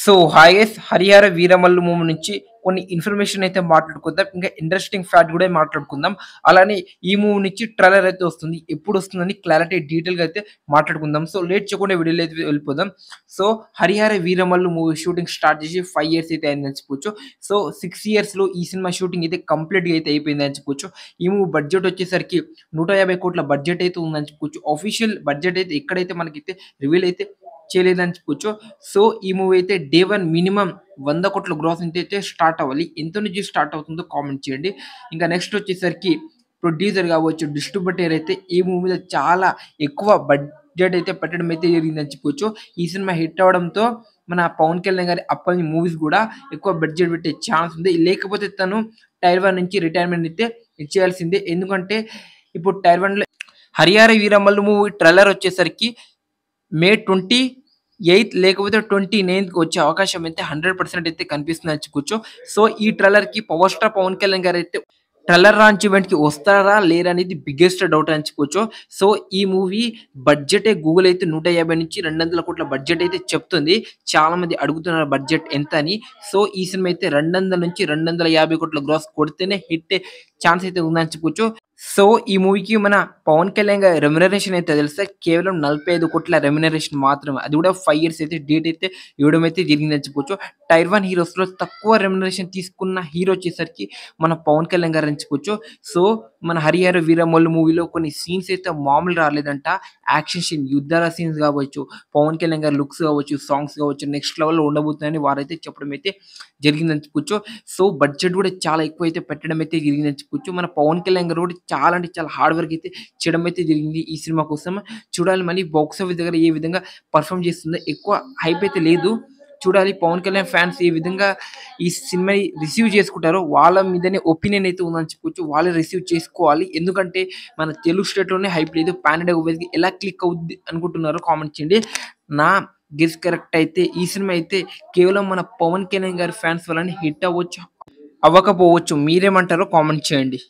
So hi guys, 'Harihara Veeramallu' movie నుంచి కొన్ని information అయితే మాట్లాడుకుందాం. ఇంకా ఇంట్రెస్టింగ్ ఫ్యాక్ట్ కూడా మాట్లాడుకుందాం. అలానే ఈ మూవీ నుంచి ట్రైలర్ అయితే వస్తుంది. ఎప్పుడు వస్తుందని క్లారిటీ డీటెయిల్‌గా అయితే మాట్లాడుకుందాం. సో లేట్ చేయకుండా వీడియోలో అయితే వెళ్ళిపోదాం. So 'Harihara Veeramallu' movie shooting start చేసి 5 ఇయర్స్ అయితే అయిందని చెప్పుకోవచ్చు. సో 6 ఇయర్స్‌లో ఈ సినిమా షూటింగ్ అయితే కంప్లీట్‌గా అయితే అయిపోయిందని చెప్పుకోవచ్చు. ఈ మూవీ బడ్జెట్ వచ్చేసరికి 150 కోట్ల బడ్జెట్ అయితే ఉందని చెప్పుకోవచ్చు. ఆఫీషియల్ బడ్జెట్ అయితే ఎక్కడైతే మనకైతే రివీల్ అయితే చేయలేదని చెప్పుకోవచ్చు. సో ఈ మూవీ అయితే డే 1 మినిమమ్ 100 కోట్ల గ్రాస్ నుంచి అయితే స్టార్ట్ అవ్వాలి. ఎంత నుంచి స్టార్ట్ అవుతుందో కామెంట్ చేయండి. ఇంకా నెక్స్ట్ వచ్చేసరికి ప్రొడ్యూసర్ కావచ్చు, డిస్ట్రిబ్యూటర్ అయితే ఈ మూవీ మీద చాలా ఎక్కువ బడ్జెట్ అయితే పెట్టడం అయితే జరిగిందని చెప్పుకోవచ్చు. ఈ సినిమా హిట్ అవ్వడంతో మన పవన్ కళ్యాణ్ గారి అప్పటి మూవీస్ కూడా ఎక్కువ బడ్జెట్ పెట్టే ఛాన్స్ ఉంది. లేకపోతే తను టైర్ 1 నుంచి రిటైర్మెంట్ అయితే ఇచ్చేయాల్సిందే. ఎందుకంటే ఇప్పుడు టైర్ 1లో 'హరిహర వీరమల్లు' మూవీ ట్రైలర్ వచ్చేసరికి మే 28 లేకపోతే 29కి వచ్చే అవకాశం అయితే 100% అయితే కనిపిస్తుందని చెప్పుకోవచ్చు. సో ఈ ట్రైలర్‌కి పవర్ స్టార్ పవన్ కళ్యాణ్ గారైతే ట్రైలర్ లాంచ్ ఈవెంట్‌కి వస్తారా? లేరా? అనేది బిగ్గెస్ట్ డౌట్ అని చెప్పుకోవచ్చు. సో ఈ మూవీ బడ్జెటే గూగుల్ అయితే 150-200 కోట్ల బడ్జెట్ అయితే చెప్తుంది. చాలామంది అడుగుతున్నారు బడ్జెట్ ఎంత అని. సో ఈ సినిమా అయితే 200-250 కోట్ల గ్రాస్ కొడితేనే హిట్ ఛాన్స్ అయితే ఉందని చెప్పుకోవచ్చు. సో ఈ మూవీకి మన పవన్ కళ్యాణ్ గారి రెమ్యునరేషన్ అయితే తెలిస్తే కేవలం 45 కోట్ల రెమ్యునరేషన్ మాత్రమే. అది కూడా 5 ఇయర్స్ అయితే డేట్ అయితే ఇవ్వడం అయితే జరిగిందని చెప్పుకోవచ్చు. టైర్ 1 హీరోస్‌లో తక్కువ రెమ్యునరేషన్ తీసుకున్న హీరో వచ్చేసరికి మన పవన్ కళ్యాణ్ గారు అని చెప్పుకోవచ్చు. సో మన 'హరిహర వీరమల్లు' మూవీలో కొన్ని సీన్స్ అయితే మామూలు రాలేదంట. యాక్షన్ సీన్, యుద్ధాల సీన్స్ కావచ్చు, పవన్ కళ్యాణ్ గారి లుక్స్ కావచ్చు, సాంగ్స్ కావచ్చు నెక్స్ట్ లెవెల్‌లో ఉండబోతున్నాయని వారైతే చెప్పడం అయితే జరిగిందని చెప్పుకోవచ్చు. సో బడ్జెట్ కూడా చాలా ఎక్కువ అయితే పెట్టడం అయితే జరిగిందని చెప్పుకోవచ్చు. మన పవన్ కళ్యాణ్ గారు కూడా చాలా అంటే చాలా హార్డ్ వర్క్ అయితే చేయడం అయితే జరిగింది ఈ సినిమా కోసం. చూడాలి మళ్ళీ బాక్స్ ఆఫీస్ దగ్గర ఏ విధంగా పర్ఫార్మ్ చేస్తుందో. ఎక్కువ హైప్ అయితే లేదు. చూడాలి పవన్ కళ్యాణ్ ఫ్యాన్స్ ఏ విధంగా ఈ సినిమాని రిసీవ్ చేసుకుంటారో వాళ్ళ మీదనే ఒపీనియన్ అయితే ఉందని చెప్పుకోవచ్చు. వాళ్ళే రిసీవ్ చేసుకోవాలి. ఎందుకంటే మన తెలుగు స్టేట్‌లోనే హైప్ లేదు. పాన్ ఇండియా మూవీకి ఎలా క్లిక్ అవుద్ది అనుకుంటున్నారో కామెంట్ చేయండి. నా గెస్ కరెక్ట్ అయితే ఈ సినిమా అయితే కేవలం మన పవన్ కళ్యాణ్ గారి ఫ్యాన్స్ వల్లనే హిట్ అవ్వచ్చు, అవ్వకపోవచ్చు. మీరేమంటారో కామెంట్ చేయండి.